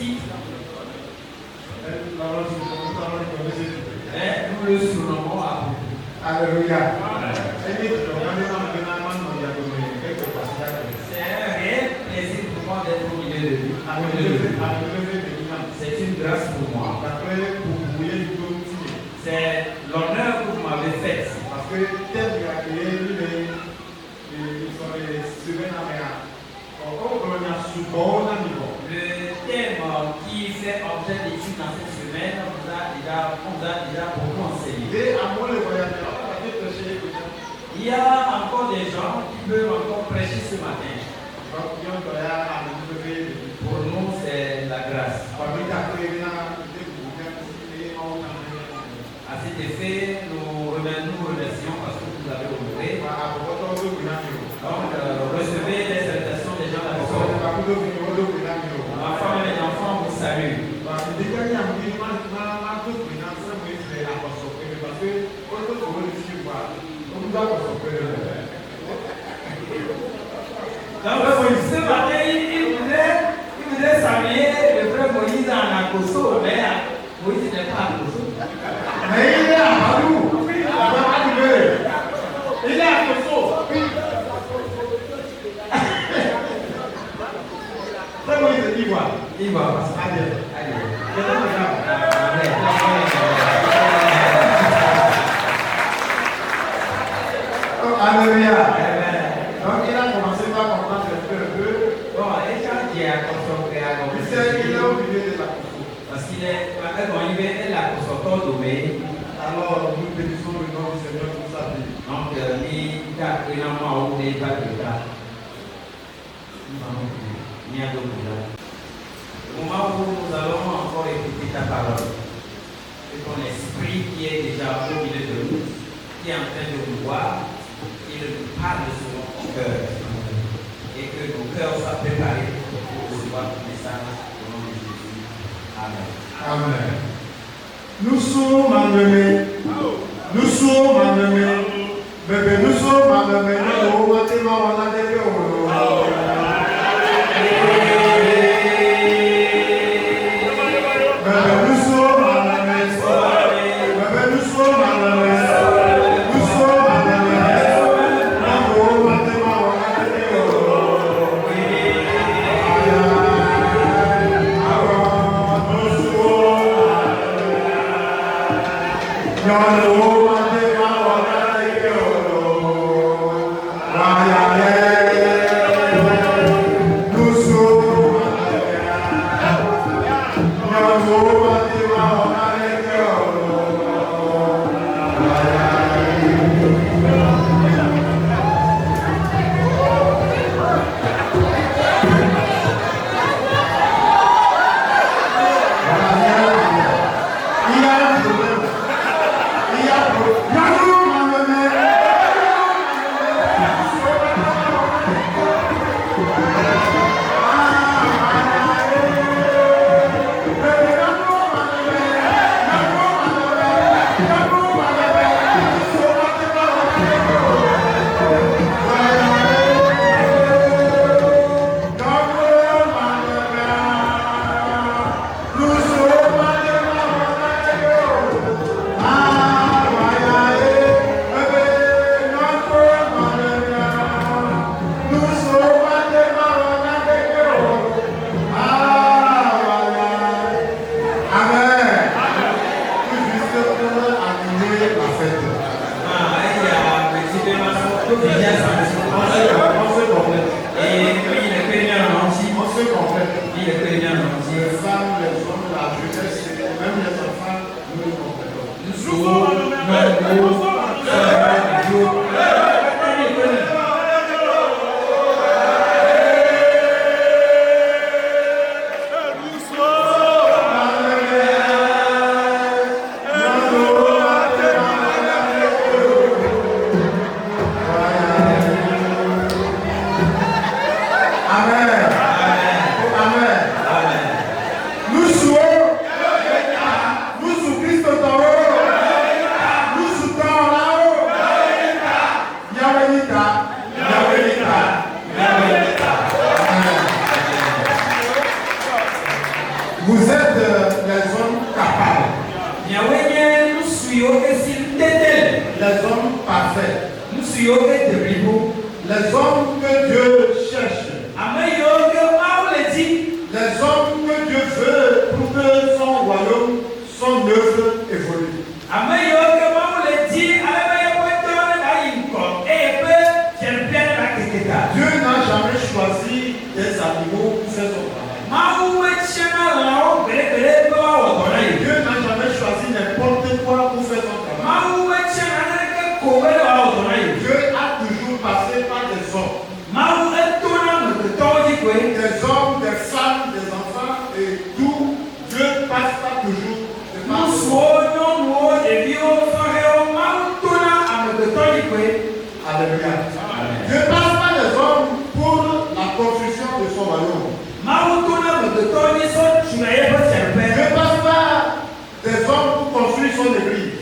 titre. Mais nous le surnommons Abu. Alléluia. C'est un réel plaisir pour moi d'être au milieu de lui. C'est une grâce pour moi. C'est l'honneur que vous m'avez fait. Parce que tel qu'il a créé, le thème qui fait objet d'étude dans cette semaine, on vous a déjà beaucoup enseigné. Il y a encore des gens qui peuvent encore prêcher ce matin. Pour nous, c'est la grâce. À cet effet, nous remercions parce que vous avez honoré. Donc, recevez les salutations des gens de la maison. Ma femme et mes enfants vous saluent. Donc, ce matin, il voulait saluer le frère Moïse en Akoso, mais Moïse n'est pas à Akoso. Mais il est à Badou. Il est à Koso. Frère Moïse, il voit. Il va. Allez. Alléluia. Donc il a commencé par comprendre un peu. Bon, et quand il a construit Il sait qu'il est au milieu de la Koso. parce qu'il est la construction domaine. Alors nous bénissons le nom du Seigneur pour sa vie. Donc, il a pris un mois où il n'est pas de là. Il y a d'autres là. Au moment où nous allons encore écouter ta parole, et ton esprit qui est déjà au milieu de nous, qui est en train de nous voir, il nous parle sur notre cœur. Et que nos cœurs soient préparés pour recevoir le message au nom de Jésus. Amen. Amen. Nous sommes amenés. Nous sommes amenés. Bébé, nous sommes amenés. Nous sommes Vous êtes les hommes capables. Les hommes parfaits. Les hommes que Dieu cherche. Les hommes que Dieu veut pour que son royaume, son œuvre évolue. Dieu n'a jamais choisi des animaux pour faire son travail. Dieu n'a jamais choisi n'importe quoi pour faire son travail. Dieu a toujours passé par des hommes. Des hommes, des femmes, des enfants et tout. Dieu passe pas toujours. Alléluia. Dieu passe pas des hommes pour la construction de son royaume. Dieu passe pas des hommes pour construire son église.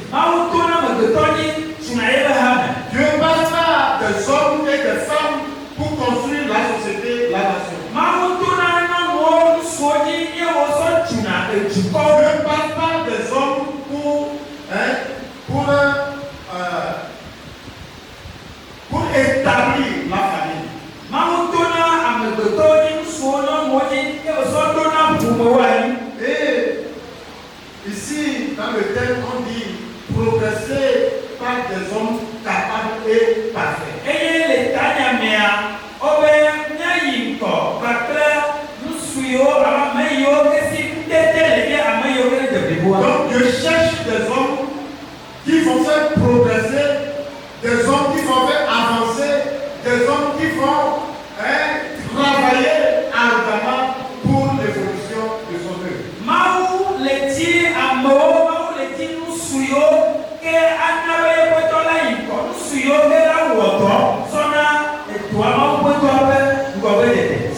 Dieu passe pas des hommes et des femmes pour construire la société, la nation. Dieu passe pas des hommes pour établir la famille. Et ici, dans le thème, on dit progresser par des hommes capables et parfaits. Donc Dieu cherche des hommes qui vont faire progresser, des hommes qui vont faire avancer, des hommes qui vont travailler ardemment pour l'évolution de son œuvre.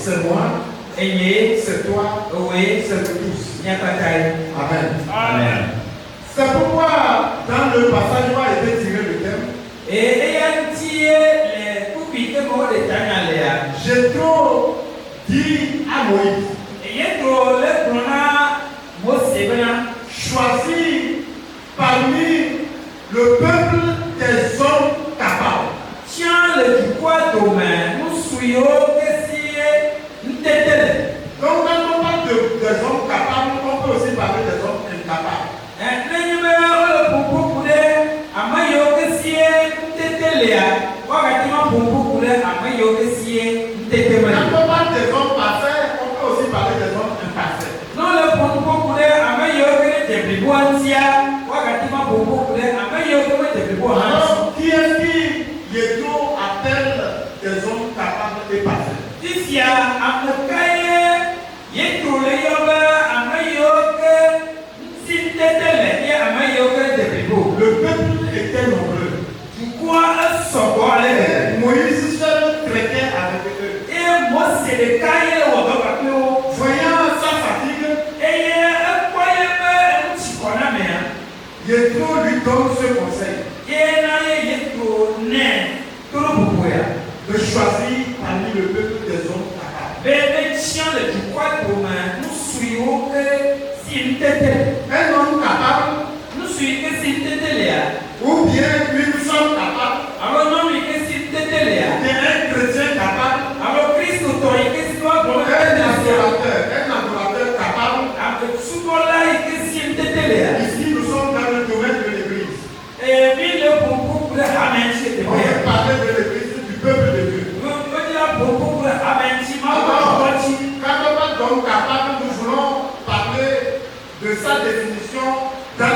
C'est moi, c'est toi, c'est nous tous. Amen. Amen. C'est pourquoi dans le passage où a été tiré le thème, Jéthro dit à Moïse, choisis parmi le peuple des hommes capables. Donc quand on parle des hommes capables, on peut aussi parler des hommes incapables. Quand on parle des hommes parfaits, on peut aussi parler des hommes imparfaits. Alors, qui est-ce qui Jéthro appelle des hommes capables et parfaits? Le peuple était nombreux. Moïse seul traitait avec eux. Voyant sa fatigue, Jéthro lui donne ce conseil de choisir parmi le peuple des hommes capables. Un homme capable ou bien une femme capable, bien un chrétien capable, un adorateur capable. Ici nous sommes dans le domaine de l'église. On va parler de l'église, du peuple de Dieu. Quand on parle d'homme capable, nous voulons parler de sa définition dans la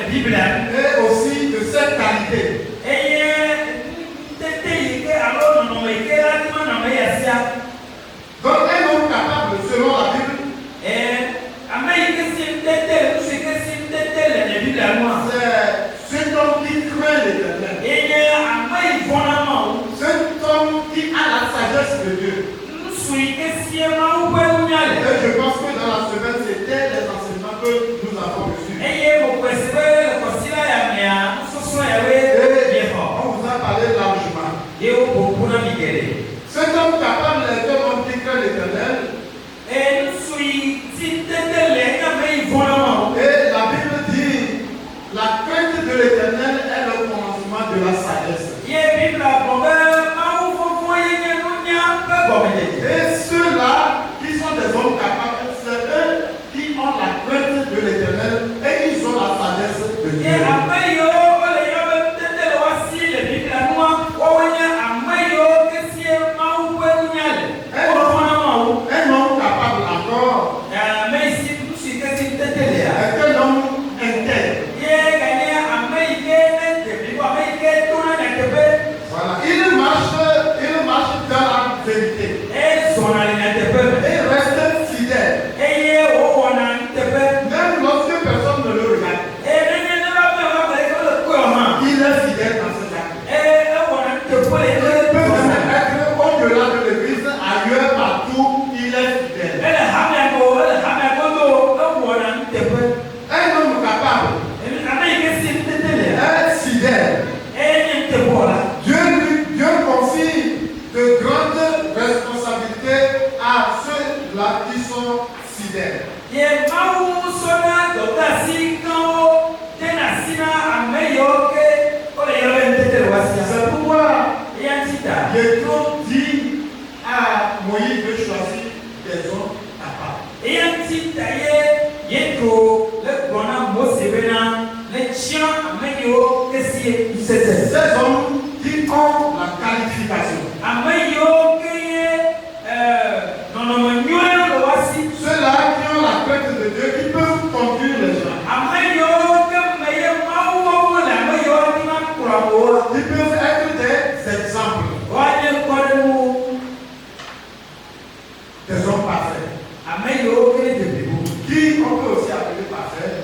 Bible. Et aussi de cette qualité. Donc un homme capable selon la Bible, c'est cet homme qui craint l'Éternel. Cet homme qui a la sagesse de Dieu. Et je pense que dans la semaine, c'était les enseignements que nous avons reçus. On vous a parlé largement. Cet homme l'Éternel. Et la Bible dit, la crainte de l'Éternel est le commencement de la sagesse. Et ceux-là qui sont des hommes capables, c'est eux qui ont la crainte de l'Éternel et ils ont la sagesse de Dieu. Un homme capable encore est un homme intègre. Voilà. Il marche dans la vérité. Et il reste fidèle. Même lorsque personne ne le regarde. Il est fidèle dans cet acte. Il peut même être au-delà de l'église, ailleurs, partout, il est fidèle. Un homme capable est fidèle. Dieu confie de grandes responsabilités à ceux-là qui sont fidèles. C'est pourquoi Jésus dit à Moïse de choisir des hommes capables. Ces hommes qui ont la qualification. Ceux-là qui ont la crainte de Dieu, qui peuvent conduire les gens. Ils peuvent être des exemples. Des hommes parfaits. Qui on peut aussi appeler parfaits.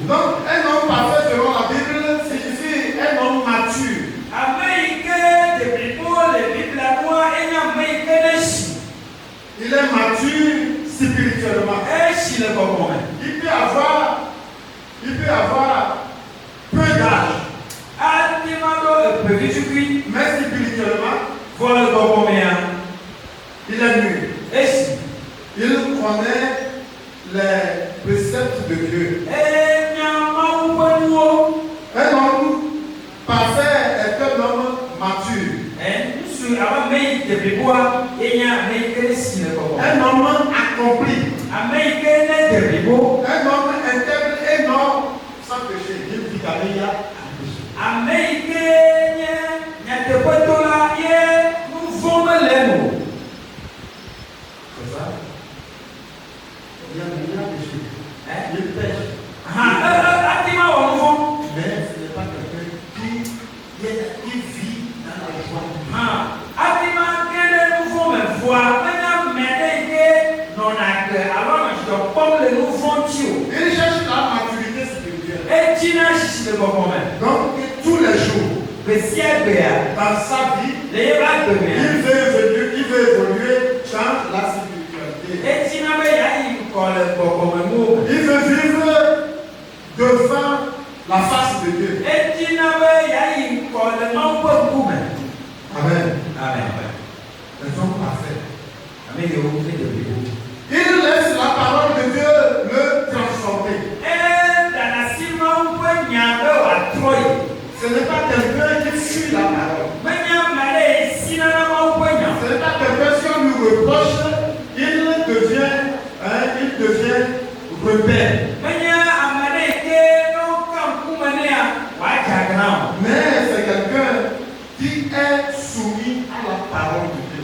Donc, un homme parfait selon la Bible signifie un homme mature. Il est mature spirituellement. Il peut avoir peu d'âge. Mais spirituellement, il est mûr. Il connaît les préceptes de Dieu. Un homme parfait est un homme mature. Un homme accompli. Un homme intègre et non sans péché. Il dit qu'il y a c'est ça? Il y a péché. Il pêche. Mais ce n'est pas quelqu'un qui vit dans la joie. Il cherche la maturité spirituelle. Donc, tous les jours, dans sa vie, il veut évoluer dans la spiritualité. Il veut vivre devant la face de Dieu. Amen. Les hommes parfaits. Il laisse la parole de Dieu le transformer. Ce n'est pas quelqu'un qui suit la parole. Ce n'est pas quelqu'un si on lui reproche, il devient rebelle. Mais c'est quelqu'un qui est soumis à la parole de Dieu.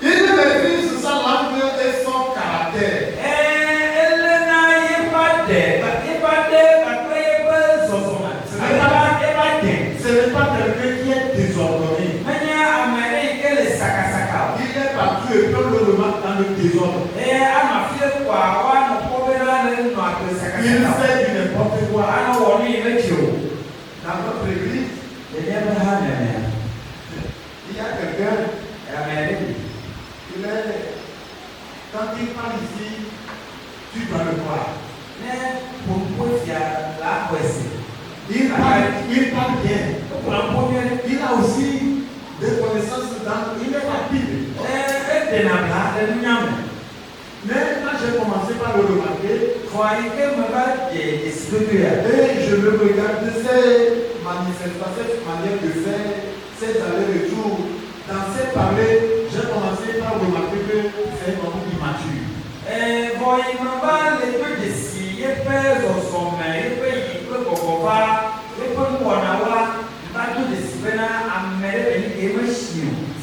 Il maîtrise sa langue et son caractère. Ce n'est pas quelqu'un qui est désordonné. Il est partout et puis on le remarque dans le désordre. Il fait du n'importe quoi. Dans notre église, il y a quelqu'un, quand il parle ici, tu dois le voir. Il parle bien. Il a aussi des connaissances il est rapide. Mais quand j'ai commencé par le remarquer, et je me regarde ces manifestations, cette manière de faire, ces allers-retours, dans ces parler, j'ai commencé par remarquer que c'est un homme immature.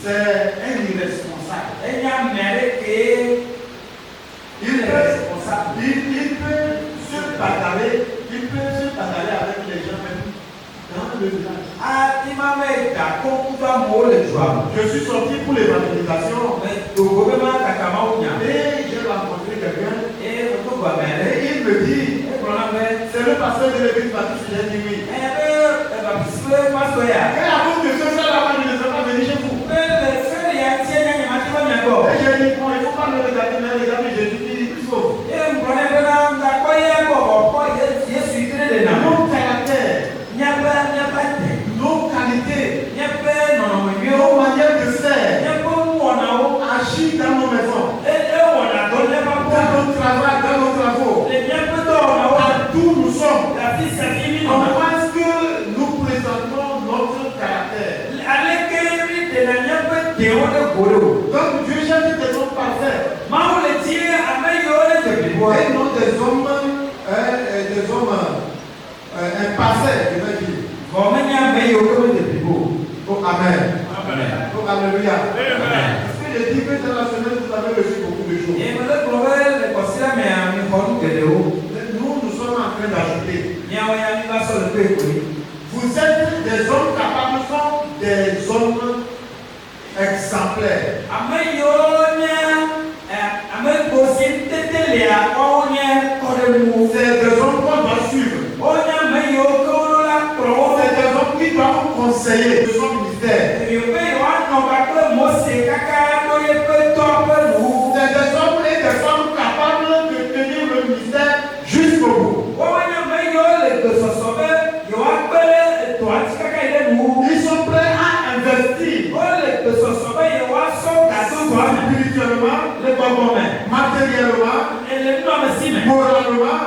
C'est un irresponsable. Il peut se bagarrer avec les gens même dans le village. Je suis sorti pour l'évangélisation et j'ai rencontré quelqu'un et il me dit, c'est le pasteur de l'église baptiste. J'ai dit oui. Et à cause de ce là-bas, je ne sais pas venir chez vous. Et j'ai dit, bon, il ne faut pas me regarder, mais regarder Jésus qui dit plus haut. Mon caractère, nos qualités, nos manières de faire, agir dans nos maisons, dans nos travaux, partout nous sommes. Comment est-ce que nous présentons notre caractère? Donc Dieu cherche des hommes parfaits. Et non des hommes imparfaits, je veux dire. Oh, amen. Oh, alléluia. Est-ce que je dis que dans la semaine, vous avez reçu beaucoup de choses? Nous sommes en train d'ajouter. Vous êtes des hommes capables, sont des hommes exemplaires. C'est des hommes qu'on doit suivre. C'est des hommes qui doivent conseiller de son ministère. C'est des hommes et des femmes capables de tenir le ministère jusqu'au bout. Ils sont prêts à investir spirituellement, matériellement, moralement.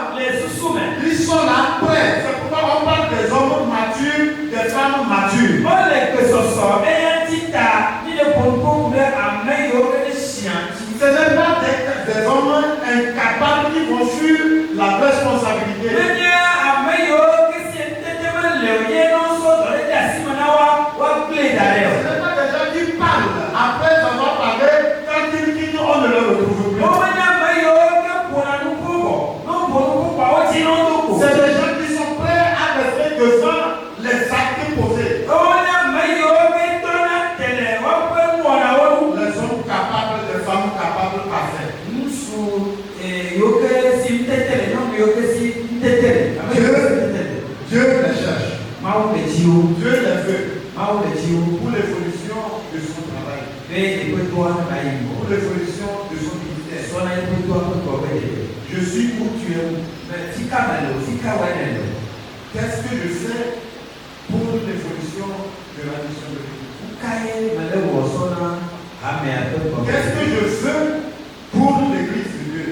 Ils sont là prêts. C'est pourquoi on parle des hommes matures, des femmes matures. Ce n'est pas des hommes incapables qui vont suivre la responsabilité. Ce n'est pas des gens qui parlent après avoir parlé, quand ils quittent, on ne le retrouve plus. C'est des gens qui sont prêts à rester devant les actes posés. Les hommes capables, les femmes capables, parfaits. Dieu les cherche. Dieu les veut. Pour l'évolution de son travail. Pour l'évolution de son ministère. Je suis où tu es. Qu'est-ce que je fais pour l'évolution de la mission de Dieu? Qu'est-ce que je fais pour l'église de Dieu?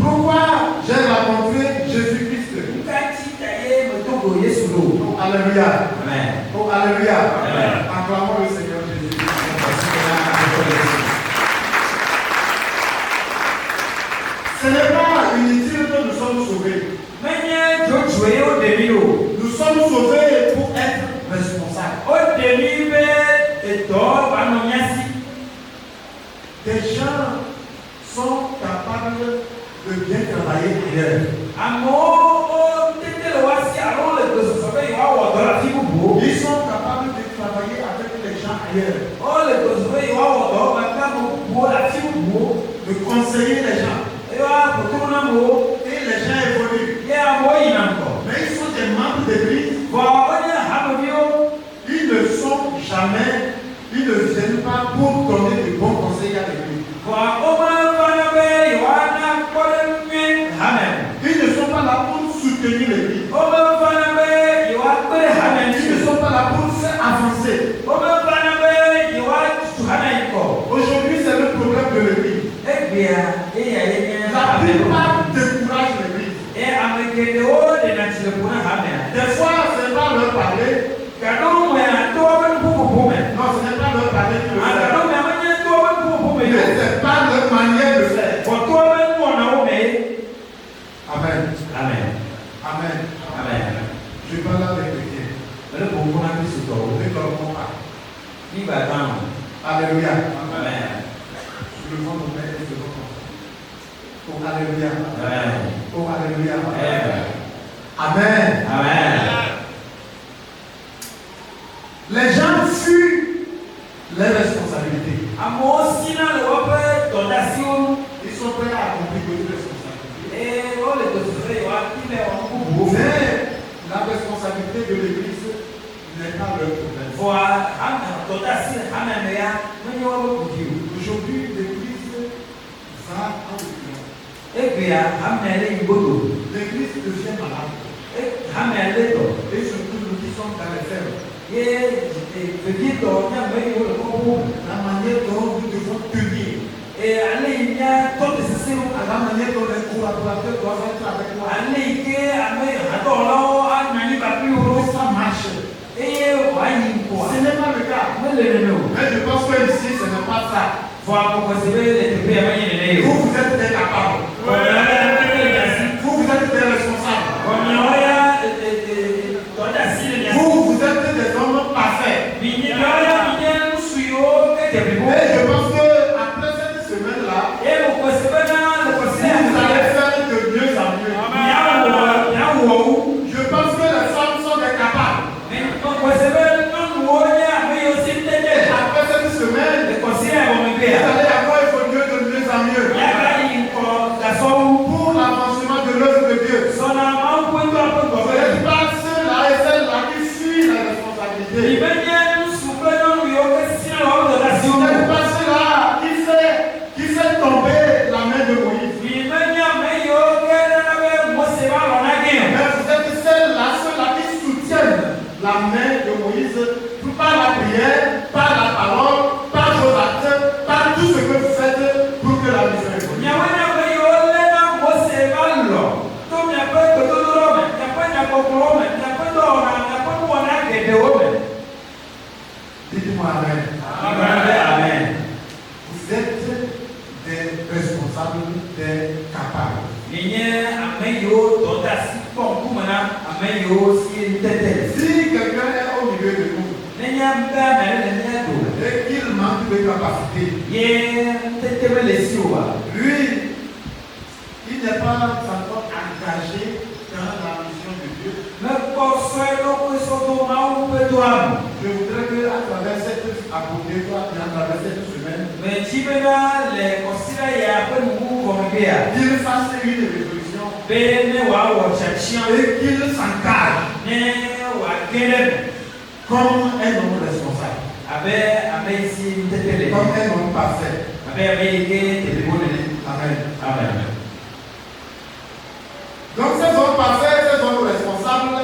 Pourquoi j'ai rencontré Jésus-Christ? Oh, alléluia. Amen. Oh, alléluia. Amen. Acclamons le Seigneur Jésus. Ce n'est pas inutile que nous sommes sauvés. Nous sommes sauvés pour être responsables. Des gens sont capables de bien travailler ailleurs. Ils sont capables de travailler avec les gens ailleurs. De conseiller les gens. Et les gens évoluent. Mais ils sont des membres d'église. Ils ne sont jamais, ils ne viennent pas pour donner de bons conseils à l'église. Ils ne sont pas là pour soutenir l'église. Des fois, ce n'est pas leur parler. Non, ce n'est pas leur parler qui le fait. Mais ce n'est pas leur manière de faire. Amen. Amen. Amen. Amen. Je parle avec les chrétiens. Ne dormons pas. Alléluia. Amen. Je le vois mon père et je le vois. Oh, alléluia. Amen. Oh, alléluia. Amen. Amen. Amen. Les gens fuient les responsabilités. Ils sont prêts à accomplir d'autres responsabilités. Mais la responsabilité de l'Église n'est pas leur problème. Aujourd'hui, l'Église va en l'Église devient malade. Et surtout nous qui sommes dans les fermes. La manière dont nous devons tenir. La manière dont les collaborateurs doivent être avec moi. Ça marche. Ce n'est pas le cas. Mais je pense que ici, ce n'est pas ça. Vous êtes des capables. Vous êtes des responsables. Vous êtes des hommes parfaits. Et je pense que après cette semaine-là, vous allez faire de mieux en mieux. Je pense que les femmes sont des capables. Après cette semaine, vous allez avoir évolué de mieux en mieux pour l'avancement de l'œuvre de Dieu. Vous n'êtes pas ceux-là et celles-là qui fuient la responsabilité. Vous n'êtes pas ceux-là qui fait tomber la main de Moïse. Mais vous êtes ceux-là qui soutiennent la main de Moïse par la prière, par la parole, par vos actes, par tout ce que vous faites pour que la mission évolue. Dites-moi Amen. Amen. Vous êtes des responsables, des capables. Si quelqu'un est au milieu de nous et qu'il manque de capacité, lui, il n'est pas encore engagé dans la mission de Dieu. Je voudrais qu'à travers cette apôtre, à travers cette semaine, qu'il fasse une révolution et qu'il s'engage comme un homme responsable, comme un homme parfait. Amen. Amen. Donc ces hommes parfaits, ces hommes responsables,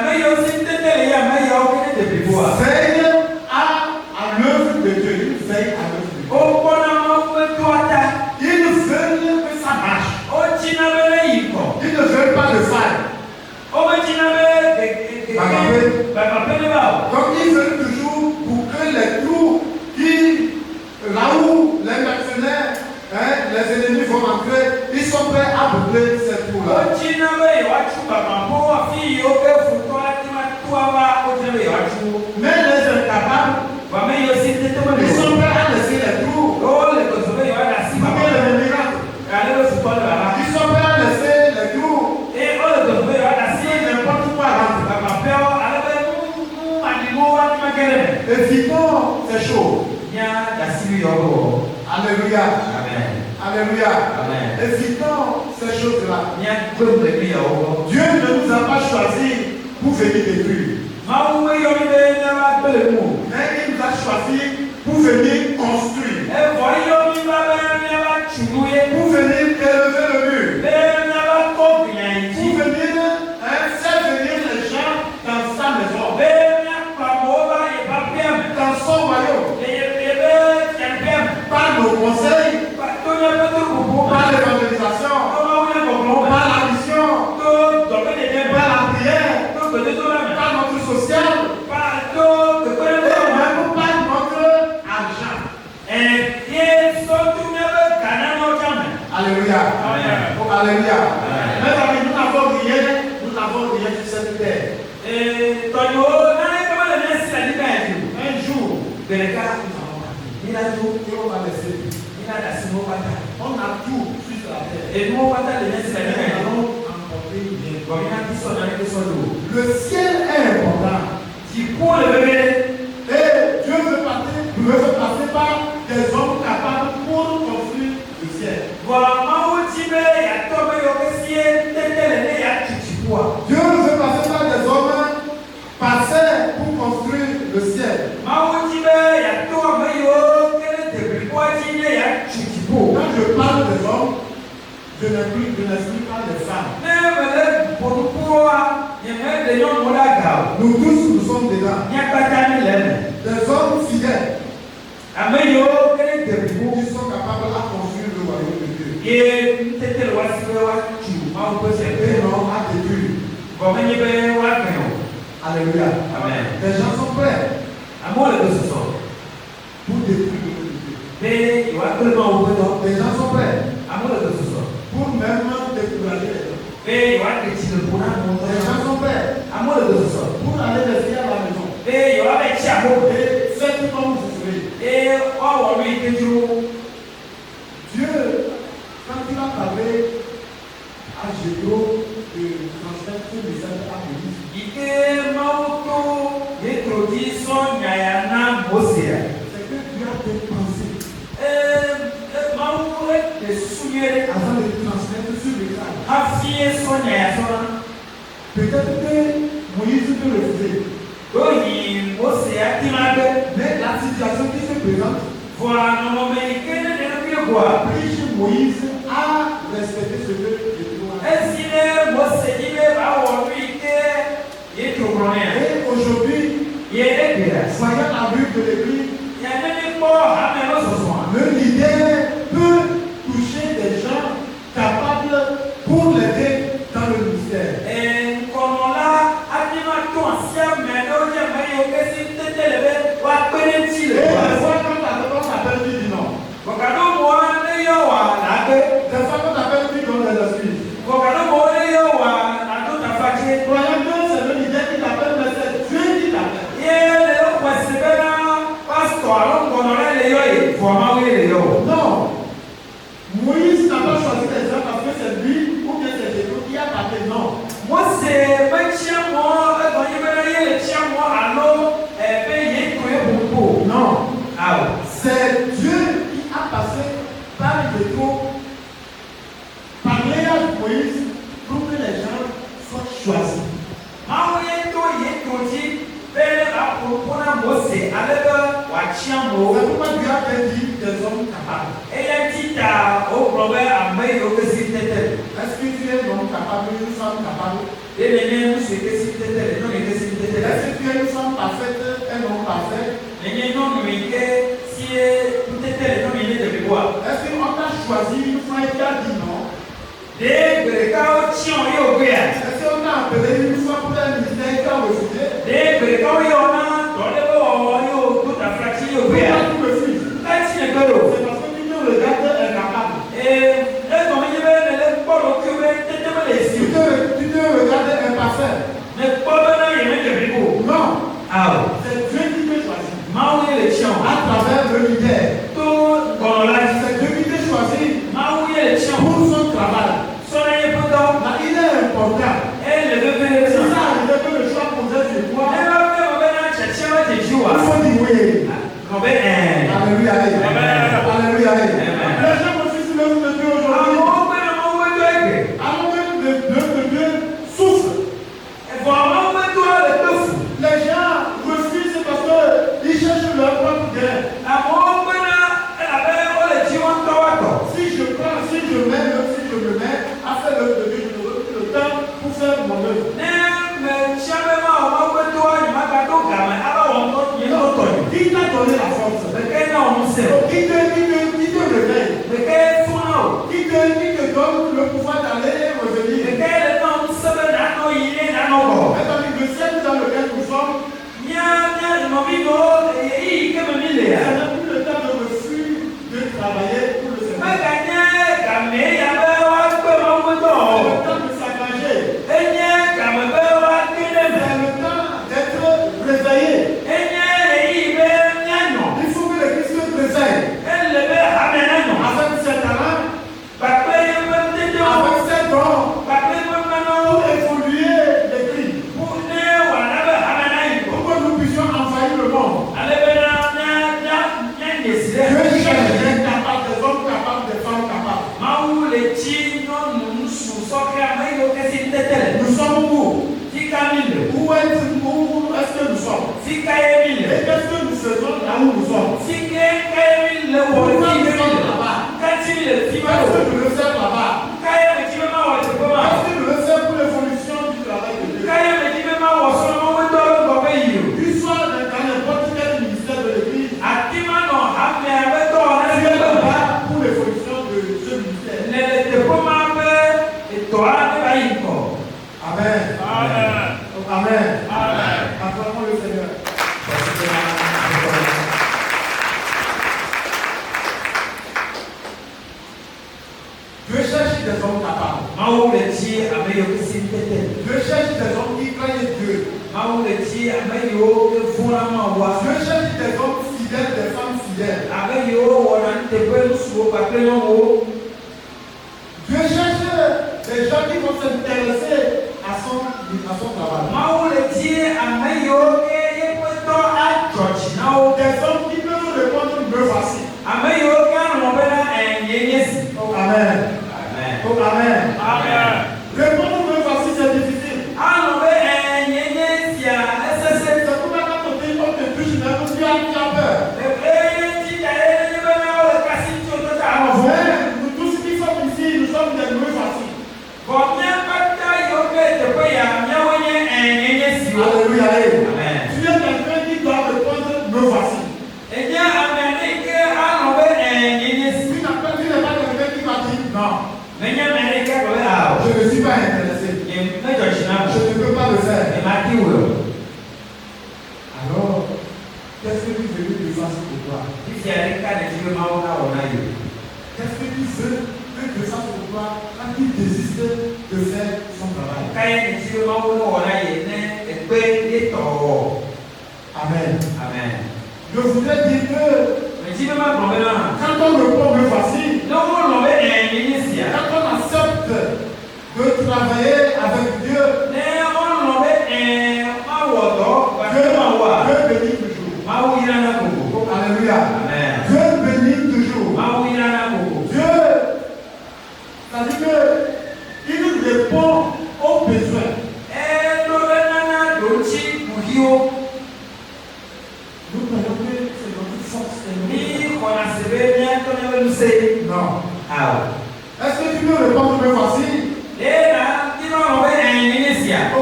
veillent à l'œuvre de Dieu. Ils veillent à l'œuvre de Dieu. Ils veulent que ça marche. Ils ne veulent pas de faille. Donc ils veulent toujours boucler les trous là où les mercenaires, les ennemis vont entrer, ils sont prêts à boucler ces trous-là. Mais les incapables, ils sont prêts à laisser les trous. Boucler les miracles. Ils sont prêts à laisser les trous. N'importe quoi rentre. Évitons ces choses. Alléluia. Alléluia. Évitons ces choses-là. Dieu ne nous a pas choisis pour venir détruire. Mais il nous a choisis pour venir construire. Pour venir élever le mur. Pour venir faire venir les gens dans sa maison. Dans son royaume. Par nos conseils. Par l'évangélisation. Par la mission. Par la prière. social Partout, et même par notre argent. Alléluia. Alléluia. Mes amis, nous n'avons rien sur cette terre. Un jour, on va laisser. On a tout sur la terre. Nous allons emporter bien. Le ciel est important. Et Dieu veut passer par des hommes capables pour construire le ciel. Dieu veut passer par des hommes parfaits pour construire le ciel. Quand je parle des hommes, je n'exclus pas les femmes. Nous tous, nous sommes dedans. Des hommes fidèles qui sont capables à construire le royaume de Dieu. Et non à détruire. Alléluia. Amen. Les gens sont prêts pour détruire le royaume de Dieu. Les gens sont prêts pour même décourager les gens. Les gens sont prêts pour aller les filles à la maison. Et faites comme vous voulez. Dieu, quand il a parlé à Gédéon de transmettre ce message à Moïse, c'est que Dieu a fait penser avant de transmettre ce message. Peut-être que Moïse peut refuser. Mais la situation qui se présente oblige Moïse à respecter ce que Dieu a dit. Et aujourd'hui, soyons à vue de l'église, le leader peut toucher des gens capables pour l'aider dans le ministère. Et des fois, quand on s'appelle, tu dis non. Des fois, quand on t'appelle, tu donnes des excuses. Croyant que c'est le leader qui t'appelle, mais c'est Dieu qui t'appelle. Non. Moïse n'a pas choisi des gens parce que c'est lui ou bien c'est Dieu qui a parlé. Non. Non. C'est Dieu qui a passé par le défaut, parler à Moïse pour que les gens soient choisis. C'est pourquoi Dieu a fait dire des hommes capables. Est-ce que tu es un homme capable, une femme capable? Est-ce que tu es une femme parfaite, un homme parfait? Est-ce qu'on t'a choisi une fois et tu as dit non? Est-ce qu'on t'a appelé une fois pour un ministère et tu as refusé? Pourquoi tu refuses? C'est parce que tu te regardes incapable. Tu te regardes imparfait. Non. C'est Dieu qui te choisit. À travers le leader. C'est Dieu qui te choisit pour son travail. Là, il est important. Si ça arrive que le choix posé sur toi, il faut dire oui. Alléluia. Alléluia. Les gens aussi sur l'œuvre de Dieu aujourd'hui. Alors que le peuple de Dieu souffre. Les gens refusent parce qu'ils cherchent leur propre gain. Si je me mets à faire l'œuvre de Dieu, je n'aurai plus le temps pour faire mon œuvre. Qui t'a donné la force? Qui te réveille? Qui te donne le pouvoir d'aller et revenir? Le ciel dans lequel nous sommes Si Kaye Et qu'est-ce que nous faisons là où nous sommes? Si Kaye le Pourquoi nous sommes là-bas? Quand il le Qu'est-ce que nous devons faire là-bas? Kaye me dit même à Qu'est-ce que nous devons faire pour l'évolution du travail de Dieu? Kaye me dit même à Wasson, on doit le gober. Qu'il soit dans n'importe quel ministère de l'église. Atimano, Hamé, avec toi, on a Tu es là-bas pour l'évolution de ce ministère. le déploiement et toi, Amen. Amen. Amen. Amen. Acclamons le Seigneur. Dieu cherche des hommes capables. Dieu cherche des hommes qui craignent Dieu. Dieu cherche des hommes fidèles, des femmes fidèles. Dieu cherche des gens qui vont s'intéresser à son travail. Des hommes qui peuvent répondre me voici. Amen. Oh, amen. Amen. Répondre me voici, c'est difficile. C'est pourquoi quand on dit on te touche, tu as peur. Mais nous tous qui sommes ici, nous sommes des me voici. Alléluia. Amen. Tu es quelqu'un qui doit répondre me voici. Tu n'es pas quelqu'un qui va dire non. Je ne suis pas intéressé. Je ne peux pas le faire. Alors, qu'est-ce que tu veux que je fasse pour toi? Qu'est-ce que tu veux que je fasse pour toi quand tu désistes de faire son travail? Amen. Je voudrais dire que quand on répond me voici, quand on accepte de travailler avec Dieu, Dieu bénit toujours. Alléluia. Dieu bénit toujours. Dieu, ça dit qu'il nous répond aux besoins. Nous croyons que c'est notre force et notre non. Est-ce que tu peux répondre me voici?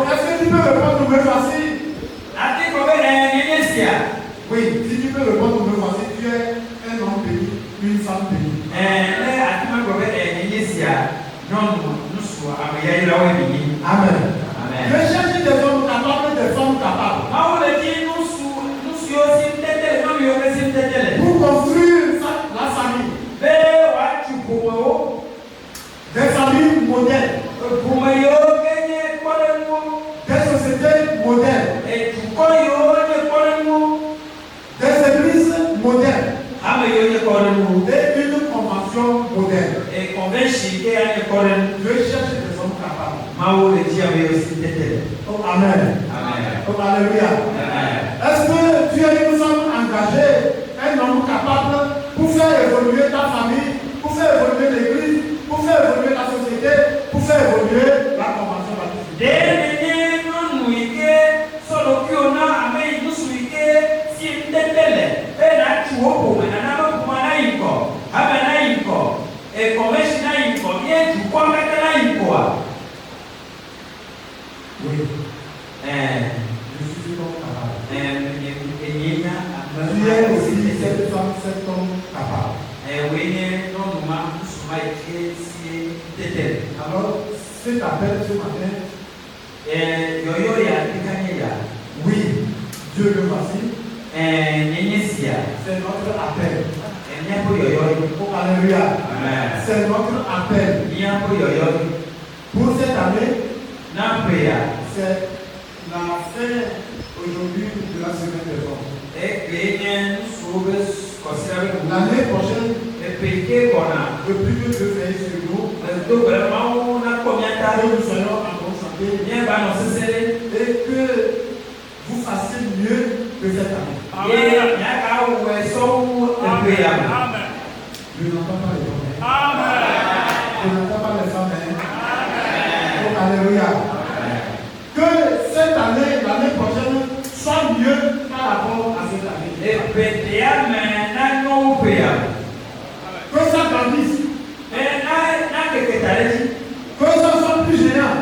Est-ce que tu peux répondre me voici? Oui, si tu peux répondre me voici, tu es un homme béni, une femme bénie. Amen. Je cherche des hommes capables, des femmes capables. Pour construire la famille. Des familles modèles. Des sociétés modèles. Des églises modèles. Et une convention modèle. Je cherche des hommes capables. Oh, amen. Oh, alléluia. Est-ce que tu es une femme engagée, un homme capable pour faire évoluer ta famille, pour faire évoluer l'église, pour faire évoluer la société, pour faire évoluer la convention baptistique? Oui. Je suis donc capable. Tu es aussi cette femme, cet homme capable. Alors, cet appel ce matin, oui, Dieu le voici. C'est notre appel. Oh, alléluia. C'est notre appel. Pour cette année, c'est la fin aujourd'hui de la semaine des hommes. L'année prochaine, le plus de Dieu veille sur nous, que nous soyons en bonne santé et que vous fassiez mieux que cette année. Amen. Je n'entends pas les hommes. Amen. Je n'entends pas les femmes. Oh, alléluia. Que cette année, l'année prochaine, soit mieux par Que ça grandisse. Que ça soit plus géant.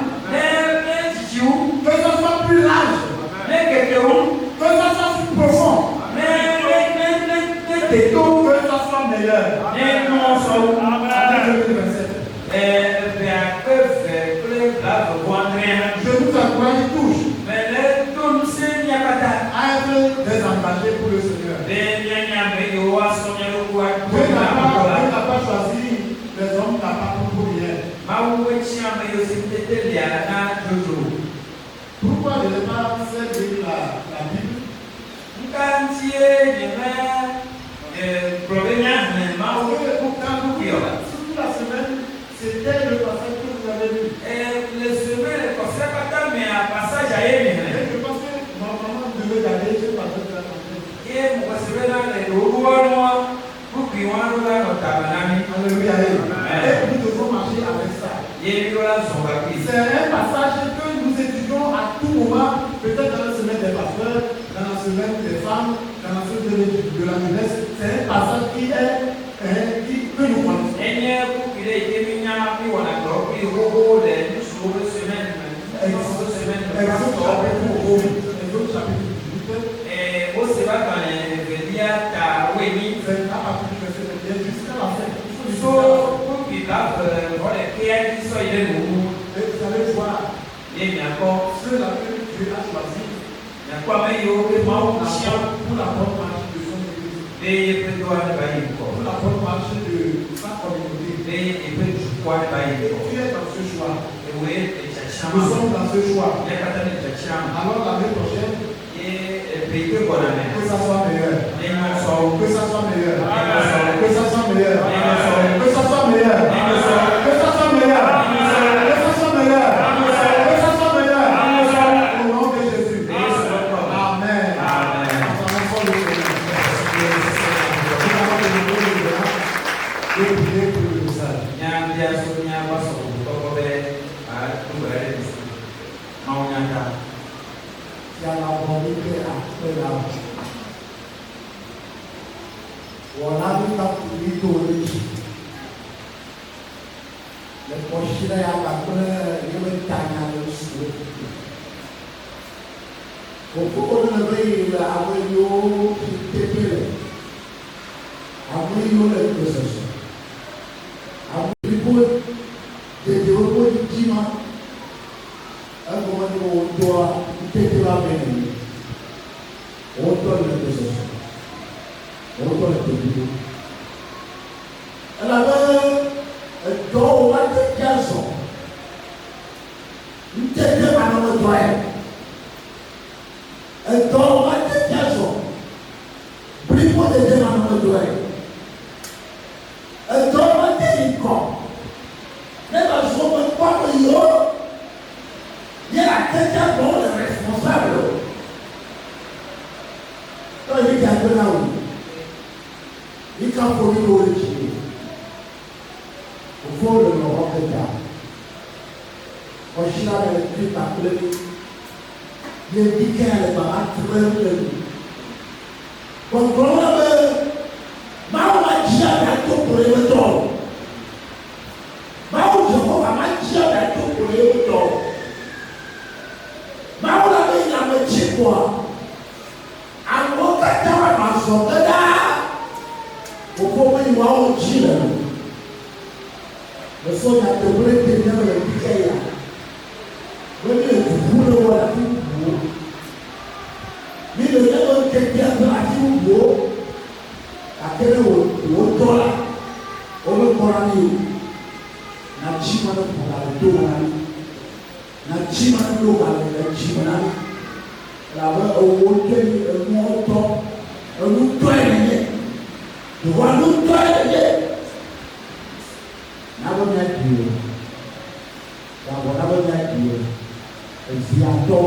Que ça soit plus large. Que ça soit plus profond. Que ça soit meilleur. Je vous encourage tous à être désengagés pour le Seigneur. Dieu n'a pas choisi les hommes capables pour rien. Pourquoi je n'ai pas fait lire la Bible? Toute la semaine, c'était le passage que vous avez lu. Et je pense que normalement, vous devez garder ce passage de la semaine. Alléluia. Et nous devons marcher avec ça. C'est un passage que nous étudions à tout moment, peut-être dans la semaine des pasteurs, dans la semaine des femmes, dans la semaine de la jeunesse. C'est un passage qui est que nous connaissons. Ceux-là que Dieu a choisi pour la bonne marche de son église, pour la bonne marche de sa communauté. Tu es dans ce choix. Nous sommes dans ce choix. Alors l'année prochaine, que ça soit meilleur. Que ça soit meilleur. Que ça soit meilleur. Que ça soit meilleur. Que ça soit meilleur. Que ça soit meilleur. Au nom de Jésus. Amen. Je vais prier pour le message. Il y a la bonté après la vie. Voilà le cas pour lui d'origine. Le prochain est à la première, il y a le temps de le souhait. Pourquoi on ne veut pas avoir l'eau qui t'épelle? Avoir l'eau de procession. Avoir l'eau de développement du climat. Agora o doa integralmente. Outro é necessário. Outro é pedido. Ela vai doa até que a só. Entender a não doer. Doa até que a só. Primo de Deus a não doer. Doa até que com. Leva só para quando eu il y a quelqu'un dont le responsable. Quand il est à là où il faut lui originer. Il faut le Europe de Gare. Quand je suis avec le Christ appelé, il est dit qu'elle est pas très bien. Quand on a ma dit à tout pour les métaux. Ma dit à tout pour les métaux. Maula ni amechikwa amoka tawa masogada ukomo wao jina Sonya tebule tenya ya dikaya wele kuhula wala kubo milo yawo kekia na kubo akere wo tola ono korani na chima na kuba na chima na kuba na chima na la wa owo teni mo to onu to ene do wa nu to ene na bo nya dio na bo nya dio esi ato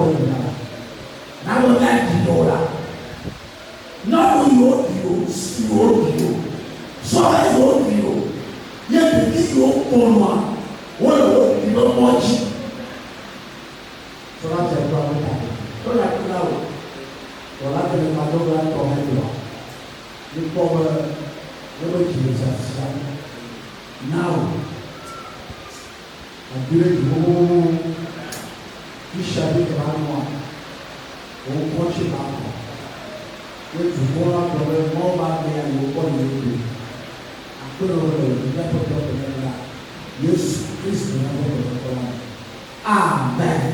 na bo nya dio la na bo yo dio si o dio so e o dio ye bi yo ponwa wo lo dio moji so la te do ta to la o la te ma do la to ha dio ni Now, I'm doing the whole Bishop One. Oh, watch it out. Wait to go out the way more back there and you'll call you. I put over the never got the name. Yes, please remember the Amen.